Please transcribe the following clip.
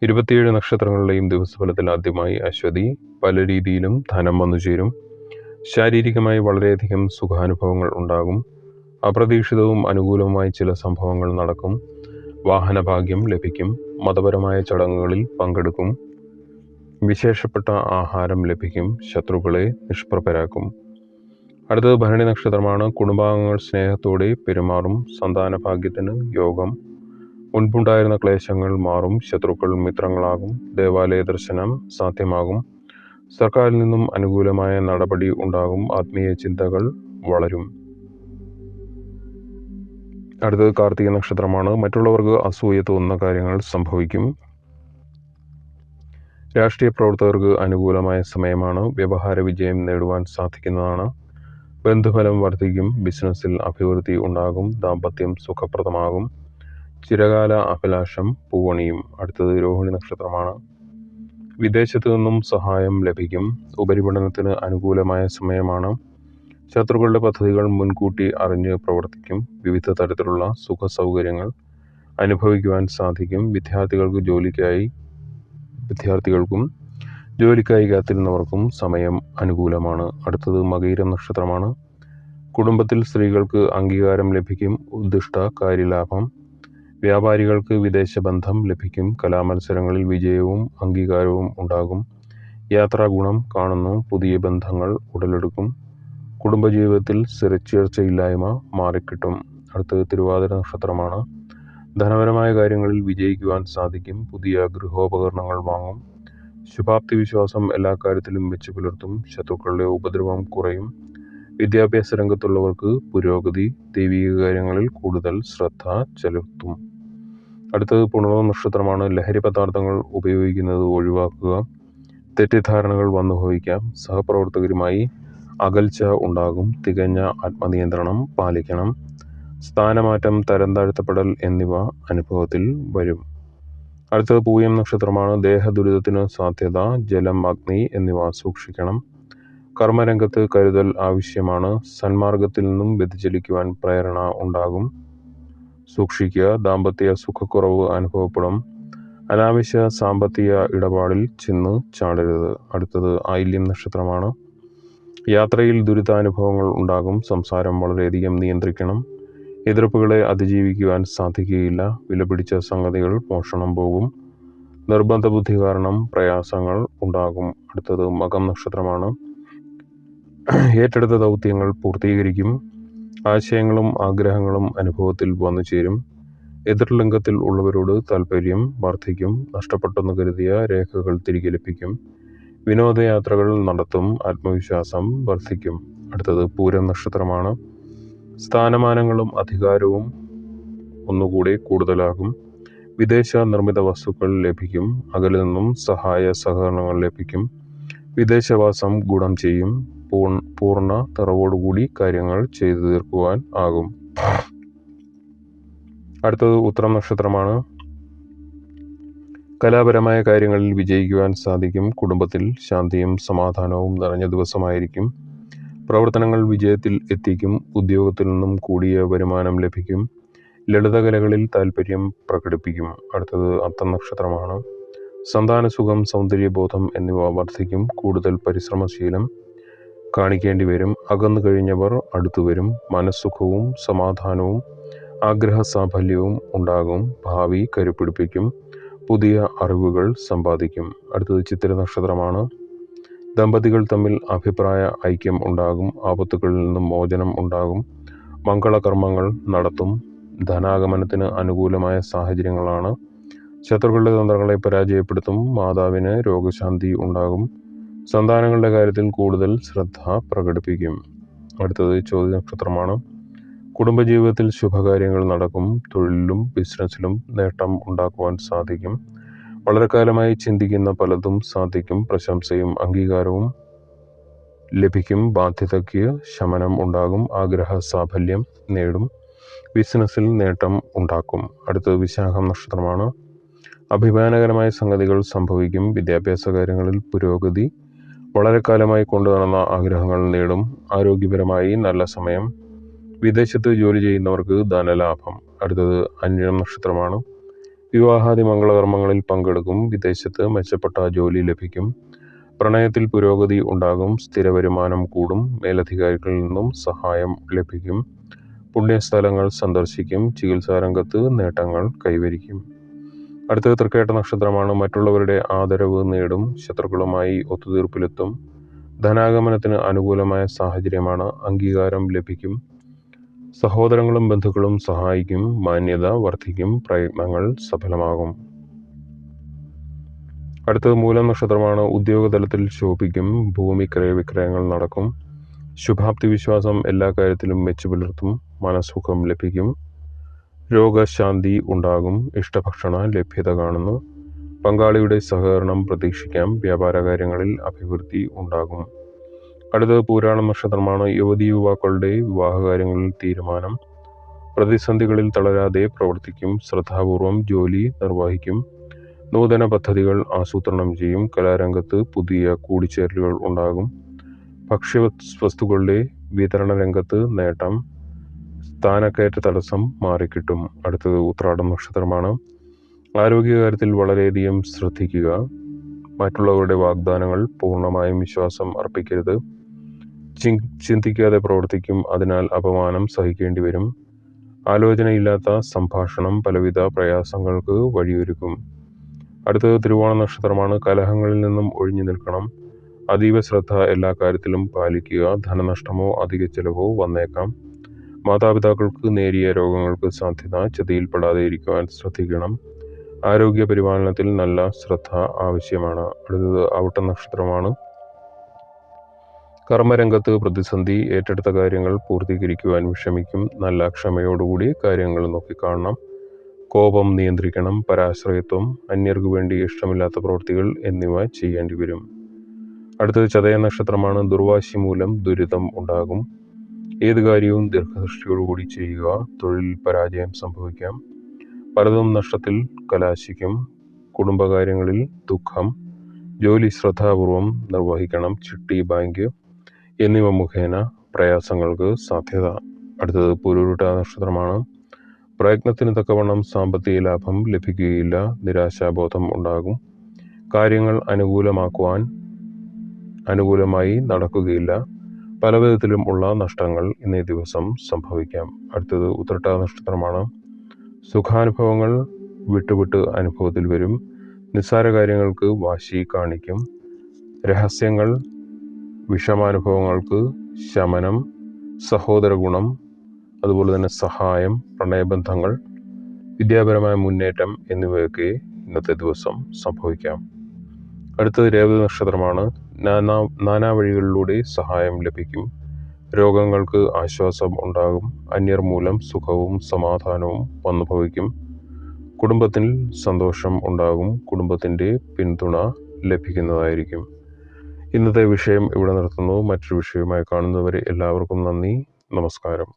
27 നക്ഷത്രങ്ങളുടെയും ദിവസഫലത്തിൽ ആദ്യമായി അശ്വതി. പല രീതിയിലും ധനം വന്നു ചേരും. ശാരീരികമായി വളരെയധികം സുഖാനുഭവങ്ങൾ ഉണ്ടാകും. അപ്രതീക്ഷിതവും അനുകൂലവുമായ ചില സംഭവങ്ങൾ നടക്കും. വാഹനഭാഗ്യം ലഭിക്കും. മതപരമായ ചടങ്ങുകളിൽ പങ്കെടുക്കും. വിശേഷപ്പെട്ട ആഹാരം ലഭിക്കും. ശത്രുക്കളെ നിഷ്പ്രഭരാക്കും. അടുത്തത് ഭരണി നക്ഷത്രമാണ്. കുടുംബാംഗങ്ങൾ സ്നേഹത്തോടെ പെരുമാറും. സന്താനഭാഗ്യത്തിന് യോഗം. മുൻപുണ്ടായിരുന്ന ക്ലേശങ്ങൾ മാറും. ശത്രുക്കൾ മിത്രങ്ങളാകും. ദേവാലയ ദർശനം സാധ്യമാകും. സർക്കാരിൽ നിന്നും അനുകൂലമായ നടപടി ഉണ്ടാകും. ആത്മീയ ചിന്തകൾ വളരും. അടുത്തത് കാർത്തിക നക്ഷത്രമാണ്. മറ്റുള്ളവർക്ക് അസൂയ തോന്നുന്ന കാര്യങ്ങൾ സംഭവിക്കും. രാഷ്ട്രീയ പ്രവർത്തകർക്ക് അനുകൂലമായ സമയമാണ്. വ്യവഹാര വിജയം നേടുവാൻ സാധിക്കുന്നതാണ്. ബന്ധുഫലം വർദ്ധിക്കും. ബിസിനസ്സിൽ അഭിവൃദ്ധി ഉണ്ടാകും. ദാമ്പത്യം സുഖപ്രദമാകും. ചിരകാല അഭിലാഷം പൂവണിയും. അടുത്തത് രോഹിണി നക്ഷത്രമാണ്. വിദേശത്തു നിന്നും സഹായം ലഭിക്കും. ഉപരിപഠനത്തിന് അനുകൂലമായ സമയമാണ്. ശത്രുക്കളുടെ പദ്ധതികൾ മുൻകൂട്ടി അറിഞ്ഞ് പ്രവർത്തിക്കും. വിവിധ തരത്തിലുള്ള സുഖ സൗകര്യങ്ങൾ അനുഭവിക്കുവാൻ സാധിക്കും. വിദ്യാർത്ഥികൾക്കും ജോലിക്കായി കാത്തിരുന്നവർക്കും സമയം അനുകൂലമാണ്. അടുത്തത് മകയിരം നക്ഷത്രമാണ്. കുടുംബത്തിൽ സ്ത്രീകൾക്ക് അംഗീകാരം ലഭിക്കും. ഉദ്ദിഷ്ട കാര്യലാഭം. വ്യാപാരികൾക്ക് വിദേശ ബന്ധം ലഭിക്കും. കലാമത്സരങ്ങളിൽ വിജയവും അംഗീകാരവും ഉണ്ടാകും. യാത്രാഗുണം കാണുന്നു. പുതിയ ബന്ധങ്ങൾ ഉടലെടുക്കും. കുടുംബജീവിതത്തിൽ സ്ഥിരചേർച്ചയില്ലായ്മ മാറിക്കിട്ടും. അടുത്തത് തിരുവാതിര നക്ഷത്രമാണ്. ധനപരമായ കാര്യങ്ങളിൽ വിജയിക്കുവാൻ സാധിക്കും. പുതിയ ഗൃഹോപകരണങ്ങൾ വാങ്ങും. ശുഭാപ്തി വിശ്വാസം എല്ലാ കാര്യത്തിലും വെച്ച് പുലർത്തും. ശത്രുക്കളുടെ ഉപദ്രവം കുറയും. വിദ്യാഭ്യാസ രംഗത്തുള്ളവർക്ക് പുരോഗതി. ദൈവിക കാര്യങ്ങളിൽ കൂടുതൽ ശ്രദ്ധ ചെലുത്തും. അടുത്തത് പുണർന്ന നക്ഷത്രമാണ്. ലഹരി പദാർത്ഥങ്ങൾ ഉപയോഗിക്കുന്നത് ഒഴിവാക്കുക. തെറ്റിദ്ധാരണകൾ വന്നുഭവിക്കാം. സഹപ്രവർത്തകരുമായി അകൽച്ച ഉണ്ടാകും. തികഞ്ഞ ആത്മനിയന്ത്രണം പാലിക്കണം. സ്ഥാനമാറ്റം, തരം താഴ്ത്തപ്പെടൽ എന്നിവ അനുഭവത്തിൽ വരും. അടുത്തത് പൂയം നക്ഷത്രമാണ്. ദേഹദുരിതത്തിന് സാധ്യത. ജലം, അഗ്നി എന്നിവ സൂക്ഷിക്കണം. കർമ്മരംഗത്ത് കരുതൽ ആവശ്യമാണ്. സന്മാർഗത്തിൽ നിന്നും വ്യതിചലിക്കുവാൻ പ്രേരണ ഉണ്ടാകും. സൂക്ഷിക്കുക. ദാമ്പത്യ സുഖക്കുറവ് അനുഭവപ്പെടും. അനാവശ്യ സാമ്പത്തിക ഇടപാടിൽ ചെന്ന് ചാടരുത്. അടുത്തത് ആയില്യം നക്ഷത്രമാണ്. യാത്രയിൽ ദുരിതാനുഭവങ്ങൾ ഉണ്ടാകും. സംസാരം വളരെയധികം നിയന്ത്രിക്കണം. എതിർപ്പുകളെ അതിജീവിക്കുവാൻ സാധിക്കുകയില്ല. വിലപിടിച്ച സംഗതികൾ മോഷണം പോകും. നിർബന്ധ ബുദ്ധി കാരണം പ്രയാസങ്ങൾ ഉണ്ടാകും. അടുത്തത് മകം നക്ഷത്രമാണ്. ഏറ്റെടുത്ത ദൗത്യങ്ങൾ പൂർത്തീകരിക്കും. ആശയങ്ങളും ആഗ്രഹങ്ങളും അനുഭവത്തിൽ വന്നു ചേരും. എതിർലിംഗത്തിൽ ഉള്ളവരോട് താല്പര്യം വർദ്ധിക്കും. നഷ്ടപ്പെട്ടെന്ന് കരുതിയ രേഖകൾ തിരികെ ലഭിക്കും. വിനോദയാത്രകൾ നടത്തും. ആത്മവിശ്വാസം വർദ്ധിക്കും. അടുത്തത് പൂരം നക്ഷത്രമാണ്. സ്ഥാനമാനങ്ങളും അധികാരവും ഒന്നുകൂടി കൂടുതലാകും. വിദേശ നിർമ്മിത വസ്തുക്കൾ ലഭിക്കും. അകലിൽ നിന്നും സഹായ സഹകരണങ്ങൾ ലഭിക്കും. വിദേശവാസം ഗുണം ചെയ്യും. പൂർണ്ണ തെറവോടുകൂടി കാര്യങ്ങൾ ചെയ്തു തീർക്കുവാൻ ആകും. അടുത്തത് ഉത്തരം നക്ഷത്രമാണ്. കലാപരമായ കാര്യങ്ങളിൽ വിജയിക്കുവാൻ സാധിക്കും. കുടുംബത്തിൽ ശാന്തിയും സമാധാനവും നിറഞ്ഞ ദിവസമായിരിക്കും. പ്രവർത്തനങ്ങൾ വിജയത്തിൽ എത്തിക്കും. ഉദ്യോഗത്തിൽ നിന്നും കൂടിയ വരുമാനം ലഭിക്കും. ലളിതകലകളിൽ താല്പര്യം പ്രകടിപ്പിക്കും. അടുത്തത് അത്തം നക്ഷത്രമാണ്. സന്താനസുഖം, സൗന്ദര്യബോധം എന്നിവ വർദ്ധിക്കും. കൂടുതൽ പരിശ്രമശീലം കാണിക്കേണ്ടി വരും. അകന്നു കഴിഞ്ഞവർ അടുത്തു വരും. മനസ്സുഖവും സമാധാനവും ആഗ്രഹ സാഫല്യവും ഉണ്ടാകും. ഭാവി കരുപിടിപ്പിക്കും. പുതിയ അറിവുകൾ സമ്പാദിക്കും. അടുത്തത് ചിത്തിര നക്ഷത്രമാണ്. ദമ്പതികൾ തമ്മിൽ അഭിപ്രായ ഐക്യം ഉണ്ടാകും. ആപത്തുകളിൽ നിന്നും മോചനം ഉണ്ടാകും. മംഗളകർമ്മങ്ങൾ നടത്തും. ധനാഗമനത്തിന് അനുകൂലമായ സാഹചര്യങ്ങളാണ്. ശത്രുക്കളുടെ തന്ത്രങ്ങളെ പരാജയപ്പെടുത്തും. മാതാവിന് രോഗശാന്തി ഉണ്ടാകും. സന്താനങ്ങളുടെ കാര്യത്തിൽ കൂടുതൽ ശ്രദ്ധ പ്രകടിപ്പിക്കും. അടുത്തത് ചോദ്യ നക്ഷത്രമാണ്. കുടുംബജീവിതത്തിൽ ശുഭകാര്യങ്ങൾ നടക്കും. തൊഴിലിലും ബിസിനസ്സിലും നേട്ടം ഉണ്ടാക്കുവാൻ സാധിക്കും. വളരെ കാലമായി ചിന്തിക്കുന്ന പലതും സാധിക്കും. പ്രശംസയും അംഗീകാരവും ലഭിക്കും. ബാധ്യതയ്ക്ക് ശമനം ഉണ്ടാകും. ആഗ്രഹ സാഫല്യം നേടും. ബിസിനസ്സിൽ നേട്ടം ഉണ്ടാക്കും. അടുത്തത് വിശാഖം നക്ഷത്രമാണ്. അഭിമാനകരമായ സംഗതികൾ സംഭവിക്കും. വിദ്യാഭ്യാസ കാര്യങ്ങളിൽ പുരോഗതി. വളരെ കാലമായി കൊണ്ടുനടന്ന ആഗ്രഹങ്ങൾ നേടും. ആരോഗ്യപരമായി നല്ല സമയം. വിദേശത്ത് ജോലി ചെയ്യുന്നവർക്ക് ധനലാഭം. അടുത്തത് അനിഴം നക്ഷത്രമാണ്. വിവാഹാദി മംഗളകർമ്മങ്ങളിൽ പങ്കെടുക്കും. വിദേശത്ത് മെച്ചപ്പെട്ട ജോലി ലഭിക്കും. പ്രണയത്തിൽ പുരോഗതി ഉണ്ടാകും. സ്ഥിര വരുമാനം കൂടും. മേലധികാരികളിൽ നിന്നും സഹായം ലഭിക്കും. പുണ്യസ്ഥലങ്ങൾ സന്ദർശിക്കും. ചികിത്സാരംഗത്ത് നേട്ടങ്ങൾ കൈവരിക്കും. അടുത്തത് തൃക്കേട്ട നക്ഷത്രമാണ്. മറ്റുള്ളവരുടെ ആദരവ് നേടും. ശത്രുക്കളുമായി ഒത്തുതീർപ്പിലെത്തും. ധനാഗമനത്തിന് അനുകൂലമായ സാഹചര്യമാണ്. അംഗീകാരം ലഭിക്കും. സഹോദരങ്ങളും ബന്ധുക്കളും സഹായിക്കും. മാന്യത വർദ്ധിക്കും. പ്രയത്നങ്ങൾ സഫലമാകും. അടുത്തത് മൂലം നക്ഷത്രമാണ്. ഉദ്യോഗതലത്തിൽ ശോഭിക്കും. ഭൂമി ക്രയവിക്രയങ്ങൾ നടക്കും. ശുഭാപ്തി വിശ്വാസം എല്ലാ കാര്യത്തിലും മെച്ചപുലർത്തും. മനസുഖം ലഭിക്കും. രോഗശാന്തി ഉണ്ടാകും. ഇഷ്ടഭക്ഷണ ലഭ്യത കാണുന്നു. പങ്കാളിയുടെ സഹകരണം പ്രതീക്ഷിക്കാം. വ്യാപാര കാര്യങ്ങളിൽ അഭിവൃദ്ധി ഉണ്ടാകും. അടുത്തത് പൂരാട നക്ഷത്രമാണ്. യുവതി യുവാക്കളുടെ വിവാഹകാര്യങ്ങളിൽ തീരുമാനം. പ്രതിസന്ധികളിൽ തളരാതെ പ്രവർത്തിക്കും. ശ്രദ്ധാപൂർവം ജോലി നിർവഹിക്കും. നൂതന പദ്ധതികൾ ആസൂത്രണം ചെയ്യും. കലാരംഗത്ത് പുതിയ കൂടിച്ചേരലുകൾ ഉണ്ടാകും. ഭക്ഷ്യവസ്തുക്കളുടെ വിതരണ രംഗത്ത് നേട്ടം. സ്ഥാനക്കയറ്റ തടസ്സം മാറിക്കിട്ടും. അടുത്തത് ഉത്രാടം നക്ഷത്രമാണ്. ആരോഗ്യകാര്യത്തിൽ വളരെയധികം ശ്രദ്ധിക്കുക. മറ്റുള്ളവരുടെ വാഗ്ദാനങ്ങൾ പൂർണ്ണമായും വിശ്വാസം അർപ്പിക്കരുത്. ചിന്തിക്കാതെ പ്രവർത്തിക്കും. അതിനാൽ അപമാനം സഹിക്കേണ്ടി വരും. ആലോചനയില്ലാത്ത സംഭാഷണം പലവിധ പ്രയാസങ്ങൾക്ക് വഴിയൊരുക്കും. അടുത്തത് തിരുവോണ നക്ഷത്രമാണ്. കലഹങ്ങളിൽ നിന്നും ഒഴിഞ്ഞു നിൽക്കണം. അതീവ ശ്രദ്ധ എല്ലാ കാര്യത്തിലും പാലിക്കുക. ധനനഷ്ടമോ അധിക ചെലവോ വന്നേക്കാം. മാതാപിതാക്കൾക്ക് നേരിയ രോഗങ്ങൾക്ക് സാധ്യത. ചതിയിൽപ്പെടാതെ ഇരിക്കുവാൻ ശ്രദ്ധിക്കണം. ആരോഗ്യ പരിപാലനത്തിൽ നല്ല ശ്രദ്ധ ആവശ്യമാണ്. അടുത്തത് അവിട്ട നക്ഷത്രമാണ്. കർമ്മരംഗത്ത് പ്രതിസന്ധി. ഏറ്റെടുത്ത കാര്യങ്ങൾ പൂർത്തീകരിക്കുവാൻ വിഷമിക്കും. നല്ല ക്ഷമയോടുകൂടി കാര്യങ്ങൾ നോക്കിക്കാണണം. കോപം നിയന്ത്രിക്കണം. പരാശ്രയത്വം, അന്യർക്ക് വേണ്ടി ഇഷ്ടമില്ലാത്ത പ്രവൃത്തികൾ എന്നിവ ചെയ്യേണ്ടി വരും. അടുത്തത് ചതയ നക്ഷത്രമാണ്. ദുർവാശി മൂലം ദുരിതം ഉണ്ടാകും. ഏത് കാര്യവും ദീർഘദൃഷ്ടിയോടുകൂടി ചെയ്യുക. തൊഴിൽ പരാജയം സംഭവിക്കാം. പലതും നഷ്ടത്തിൽ കലാശിക്കും. കുടുംബകാര്യങ്ങളിൽ ദുഃഖം. ജോലി ശ്രദ്ധാപൂർവം നിർവഹിക്കണം. ചിട്ടി, ബാങ്ക് എന്നിവ മുഖേന പ്രയാസങ്ങൾക്ക് സാധ്യത. അടുത്തത് പുരുരുട്ട നക്ഷത്രമാണ്. പ്രയത്നത്തിന് തക്കവണ്ണം സാമ്പത്തിക ലാഭം ലഭിക്കുകയില്ല. നിരാശാബോധം ഉണ്ടാകും. കാര്യങ്ങൾ അനുകൂലമായി നടക്കുകയില്ല. പലവിധത്തിലും ഉള്ള നഷ്ടങ്ങൾ ഇന്നേ ദിവസം സംഭവിക്കാം. അടുത്തത് ഉത്രട്ട നക്ഷത്രമാണ്. സുഖാനുഭവങ്ങൾ വിട്ടുവിട്ട് അനുഭവത്തിൽ വരും. നിസ്സാര കാര്യങ്ങൾക്ക് വാശി കാണിക്കും. രഹസ്യങ്ങൾ, വിഷമാനുഭവങ്ങൾക്ക് ശമനം. സഹോദര ഗുണം, അതുപോലെ തന്നെ സഹായം, പ്രണയബന്ധങ്ങൾ, വിദ്യാപരമായ മുന്നേറ്റം എന്നിവയൊക്കെ ഇന്നത്തെ ദിവസം സംഭവിക്കാം. അടുത്തത് രേവതി നക്ഷത്രമാണ്. നാനാ വഴികളിലൂടെ സഹായം ലഭിക്കും. രോഗങ്ങൾക്ക് ആശ്വാസം ഉണ്ടാകും. അന്യർ മൂലം സുഖവും സമാധാനവും വന്നു ഭവിക്കും. കുടുംബത്തിൽ സന്തോഷം ഉണ്ടാകും. കുടുംബത്തിൻ്റെ പിന്തുണ ലഭിക്കുന്നതായിരിക്കും. ഇന്നത്തെ വിഷയം ഇവിടെ നിർത്തുന്നു. മറ്റൊരു വിഷയവുമായി കാണുന്നവരെ എല്ലാവർക്കും നന്ദി. നമസ്കാരം.